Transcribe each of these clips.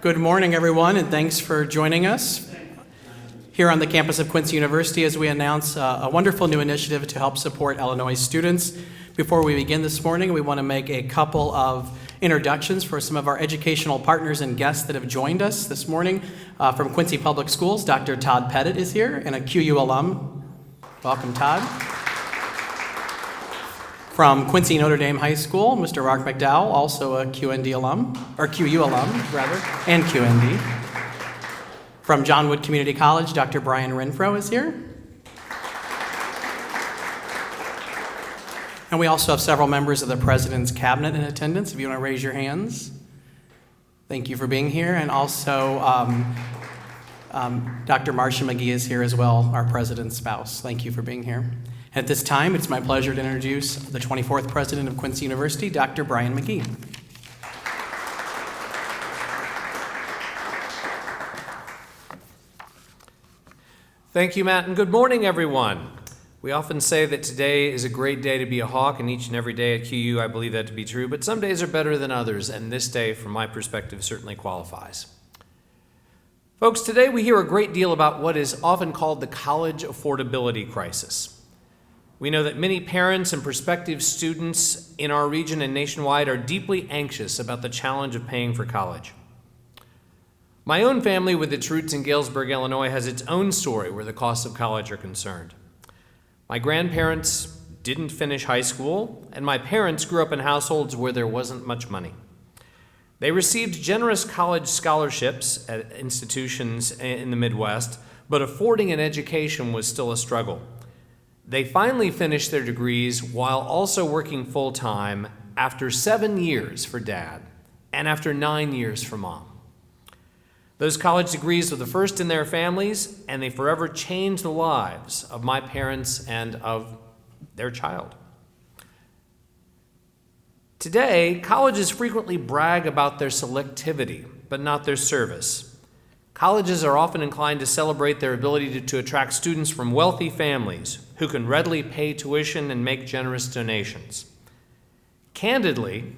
Good morning, everyone, and thanks for joining us here on the campus of Quincy University as we announce a wonderful new initiative to help support Illinois students. Before we begin this morning, we want to make a couple of introductions for some of our educational partners and guests that have joined us this morning. From Quincy Public Schools, Dr. Todd Pettit is here, and a QU alum. Welcome, Todd. From Quincy Notre Dame High School, Mr. Mark McDowell, also a QND alum, or QU alum, rather, and QND. From John Wood Community College, Dr. Brian Renfro is here. And we also have several members of the President's Cabinet in attendance, if you want to raise your hands. Thank you for being here. And also, Dr. Marcia McGee is here as well, our President's spouse. Thank you for being here. At this time, it's my pleasure to introduce the 24th President of Quincy University, Dr. Brian McGee. Thank you, Matt, and good morning, everyone. We often say that today is a great day to be a Hawk, and each and every day at QU I believe that to be true, but some days are better than others, and this day, from my perspective, certainly qualifies. Folks, today we hear a great deal about what is often called the college affordability crisis. We know that many parents and prospective students in our region and nationwide are deeply anxious about the challenge of paying for college. My own family, with its roots in Galesburg, Illinois, has its own story where the costs of college are concerned. My grandparents didn't finish high school, and my parents grew up in households where there wasn't much money. They received generous college scholarships at institutions in the Midwest, but affording an education was still a struggle. They finally finished their degrees while also working full-time after 7 years for Dad and after 9 years for Mom. Those college degrees were the first in their families, and they forever changed the lives of my parents and of their child. Today, colleges frequently brag about their selectivity, but not their service. Colleges are often inclined to celebrate their ability to attract students from wealthy families who can readily pay tuition and make generous donations. Candidly,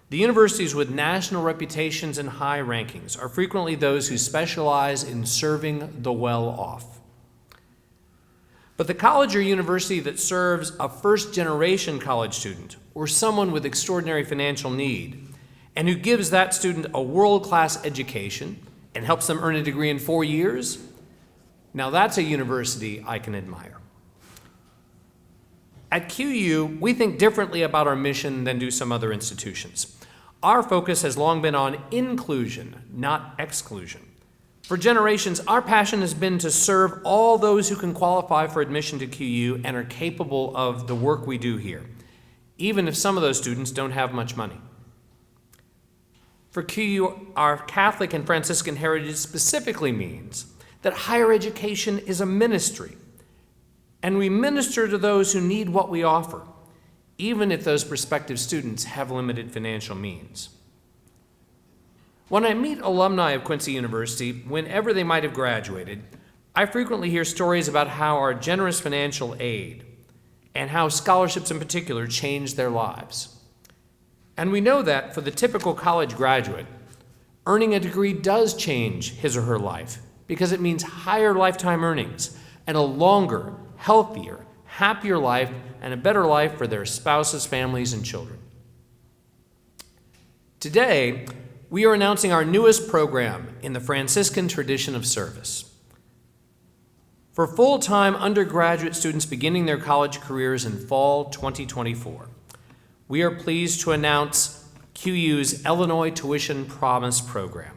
the universities with national reputations and high rankings are frequently those who specialize in serving the well-off. But the college or university that serves a first-generation college student or someone with extraordinary financial need and who gives that student a world-class education and helps them earn a degree in 4 years, now that's a university I can admire. At QU, we think differently about our mission than do some other institutions. Our focus has long been on inclusion, not exclusion. For generations, our passion has been to serve all those who can qualify for admission to QU and are capable of the work we do here, even if some of those students don't have much money. For QU, our Catholic and Franciscan heritage specifically means that higher education is a ministry, and we minister to those who need what we offer, even if those prospective students have limited financial means. When I meet alumni of Quincy University, whenever they might have graduated, I frequently hear stories about how our generous financial aid and how scholarships in particular changed their lives. And we know that for the typical college graduate, earning a degree does change his or her life because it means higher lifetime earnings and a longer, healthier, happier life and a better life for their spouses, families, and children. Today, we are announcing our newest program in the Franciscan tradition of service. For full-time undergraduate students beginning their college careers in fall 2024, we are pleased to announce QU's Illinois Tuition Promise Program.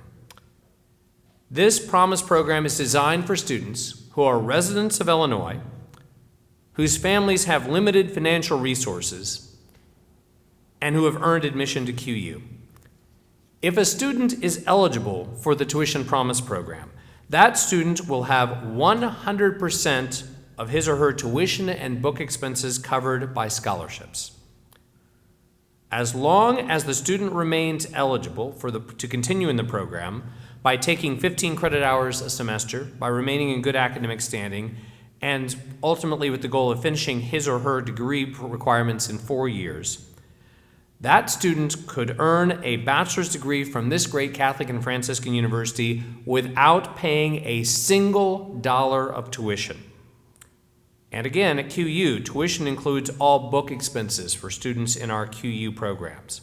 This Promise Program is designed for students who are residents of Illinois, whose families have limited financial resources, and who have earned admission to QU. If a student is eligible for the Tuition Promise Program, that student will have 100% of his or her tuition and book expenses covered by scholarships. As long as the student remains eligible to continue in the program by taking 15 credit hours a semester, by remaining in good academic standing, and ultimately with the goal of finishing his or her degree requirements in 4 years, that student could earn a bachelor's degree from this great Catholic and Franciscan university without paying a single dollar of tuition. And again, at QU, tuition includes all book expenses for students in our QU programs.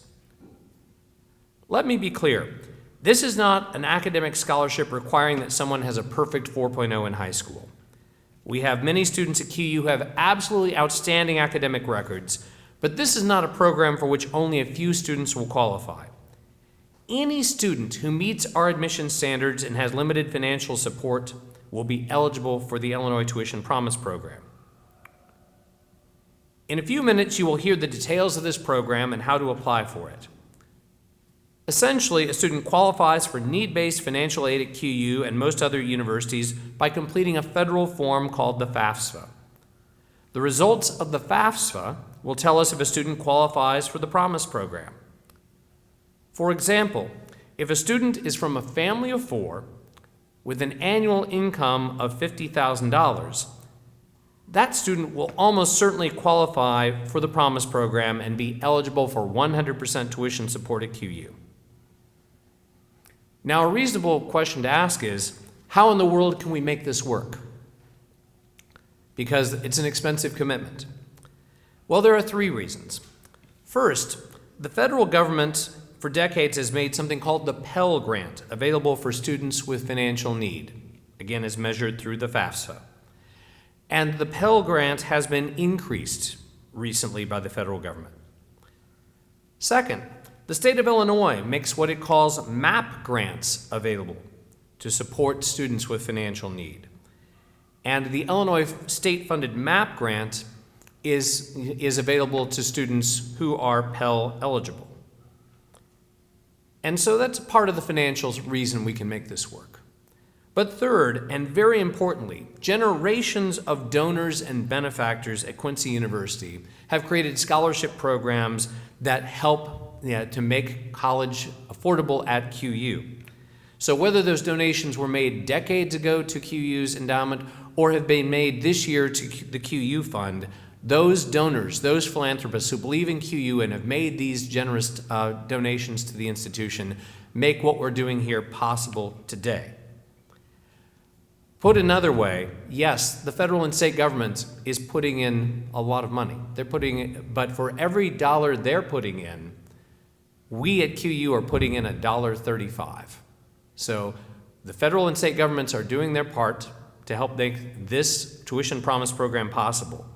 Let me be clear. This is not an academic scholarship requiring that someone has a perfect 4.0 in high school. We have many students at QU who have absolutely outstanding academic records, but this is not a program for which only a few students will qualify. Any student who meets our admission standards and has limited financial support will be eligible for the Illinois Tuition Promise Program. In a few minutes, you will hear the details of this program and how to apply for it. Essentially, a student qualifies for need-based financial aid at QU and most other universities by completing a federal form called the FAFSA. The results of the FAFSA will tell us if a student qualifies for the Promise Program. For example, if a student is from a family of 4 with an annual income of $50,000, that student will almost certainly qualify for the Promise Program and be eligible for 100% tuition support at QU. Now, a reasonable question to ask is, how in the world can we make this work? Because it's an expensive commitment. Well, there are 3 reasons. First, the federal government for decades has made something called the Pell Grant available for students with financial need, again as measured through the FAFSA. And the Pell Grant has been increased recently by the federal government. Second, the state of Illinois makes what it calls MAP grants available to support students with financial need. And the Illinois state-funded MAP grant is available to students who are Pell eligible. And so that's part of the financial reason we can make this work. But third, and very importantly, generations of donors and benefactors at Quincy University have created scholarship programs that help to make college affordable at QU. So whether those donations were made decades ago to QU's endowment or have been made this year to the QU fund, those donors, those philanthropists who believe in QU and have made these generous donations to the institution make what we're doing here possible today. Put another way, yes, the federal and state government is putting in a lot of money. But for every dollar they're putting in, we at QU are putting in $1.35. So the federal and state governments are doing their part to help make this Tuition Promise Program possible.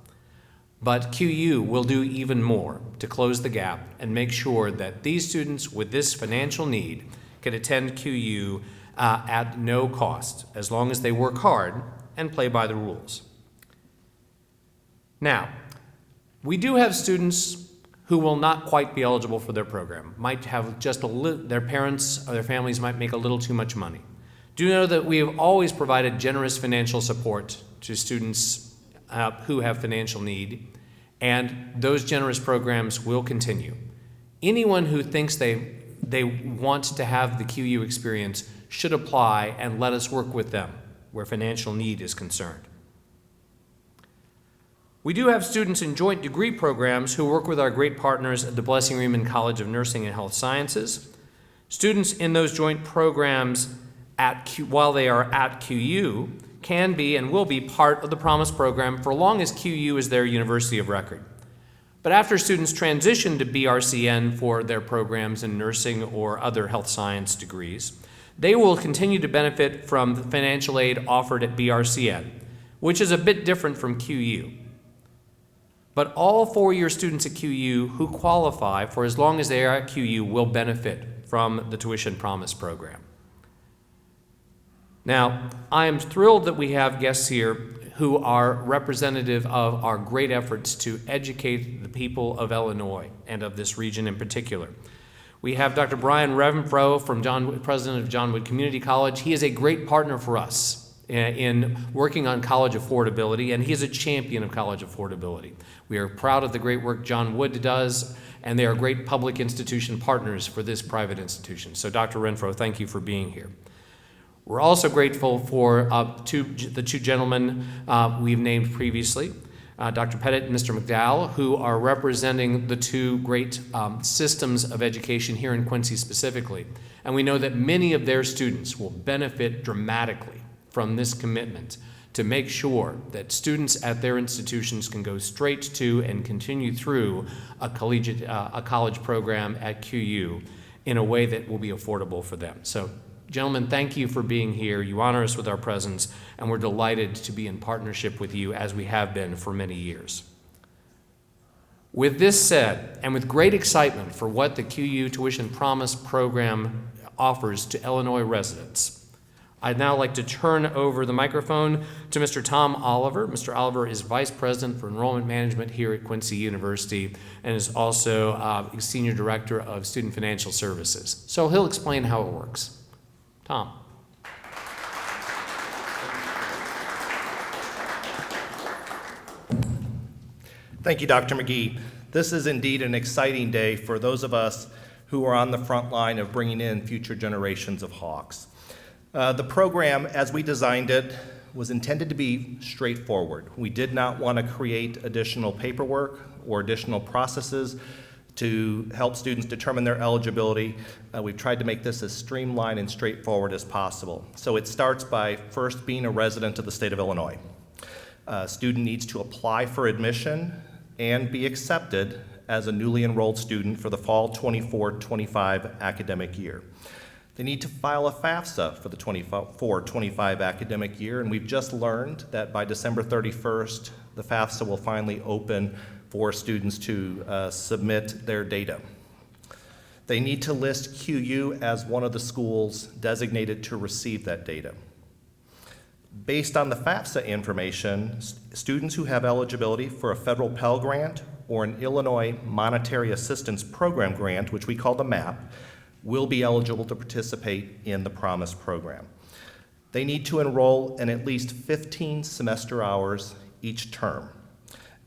But QU will do even more to close the gap and make sure that these students with this financial need can attend QU at no cost, as long as they work hard and play by the rules. Now, we do have students who will not quite be eligible for their program, might have just their parents or their families might make a little too much money. Do know that we have always provided generous financial support to students who have financial need, and those generous programs will continue. Anyone who thinks they want to have the QU experience should apply and let us work with them where financial need is concerned. We do have students in joint degree programs who work with our great partners at the Blessing Riemann College of Nursing and Health Sciences. Students in those joint programs while they are at QU can be and will be part of the Promise Program for long as QU is their university of record. But after students transition to BRCN for their programs in nursing or other health science degrees, they will continue to benefit from the financial aid offered at BRCN, which is a bit different from QU. But all four-year students at QU who qualify for as long as they are at QU will benefit from the Tuition Promise Program. Now, I am thrilled that we have guests here who are representative of our great efforts to educate the people of Illinois and of this region in particular. We have Dr. Brian Renfro, president of John Wood Community College. He is a great partner for us in working on college affordability, and he is a champion of college affordability. We are proud of the great work John Wood does, and they are great public institution partners for this private institution. So Dr. Renfro, thank you for being here. We're also grateful for the two gentlemen we've named previously. Dr. Pettit and Mr. McDowell, who are representing the two great systems of education here in Quincy specifically. And we know that many of their students will benefit dramatically from this commitment to make sure that students at their institutions can go straight to and continue through a college program at QU in a way that will be affordable for them. So, gentlemen, thank you for being here. You honor us with our presence, and we're delighted to be in partnership with you as we have been for many years. With this said, and with great excitement for what the QU Tuition Promise program offers to Illinois residents, I'd now like to turn over the microphone to Mr. Tom Oliver. Mr. Oliver is Vice President for Enrollment Management here at Quincy University and is also Senior Director of Student Financial Services. So he'll explain how it works. Tom. Thank you, Dr. McGee. This is indeed an exciting day for those of us who are on the front line of bringing in future generations of Hawks. The program, as we designed it, was intended to be straightforward. We did not want to create additional paperwork or additional processes to help students determine their eligibility. We've tried to make this as streamlined and straightforward as possible. So it starts by first being a resident of the state of Illinois. A student needs to apply for admission and be accepted as a newly enrolled student for the fall 24-25 academic year. They need to file a FAFSA for the 24-25 academic year, and we've just learned that by December 31st, the FAFSA will finally open for students to submit their data. They need to list QU as one of the schools designated to receive that data. Based on the FAFSA information, students who have eligibility for a federal Pell Grant or an Illinois Monetary Assistance Program grant, which we call the MAP, will be eligible to participate in the Promise program. They need to enroll in at least 15 semester hours each term.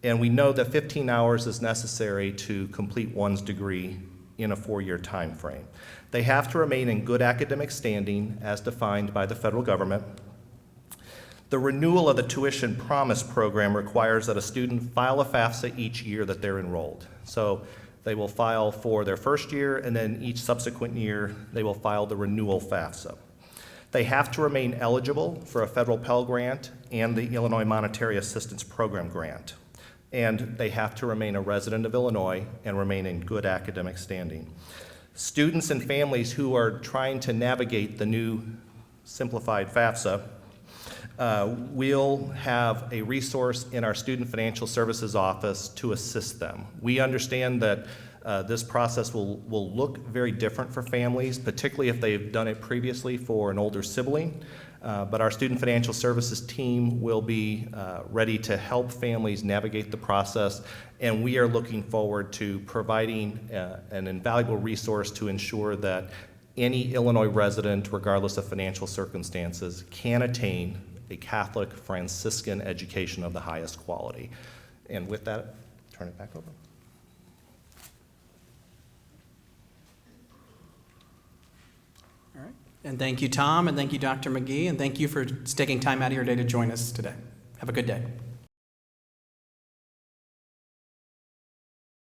And we know that 15 hours is necessary to complete one's degree in a 4-year time frame. They have to remain in good academic standing as defined by the federal government. The renewal of the Tuition Promise program requires that a student file a FAFSA each year that they're enrolled. So they will file for their first year, and then each subsequent year, they will file the renewal FAFSA. They have to remain eligible for a federal Pell Grant and the Illinois Monetary Assistance Program grant. And they have to remain a resident of Illinois and remain in good academic standing. Students and families who are trying to navigate the new simplified FAFSA we'll have a resource in our Student Financial Services office to assist them. We understand that this process will look very different for families, particularly if they've done it previously for an older sibling. But our Student Financial Services team will be ready to help families navigate the process, and we are looking forward to providing an invaluable resource to ensure that any Illinois resident, regardless of financial circumstances, can attain a Catholic Franciscan education of the highest quality. And with that, turn it back over. All right. And thank you, Tom, and thank you, Dr. McGee, and thank you for taking time out of your day to join us today. Have a good day.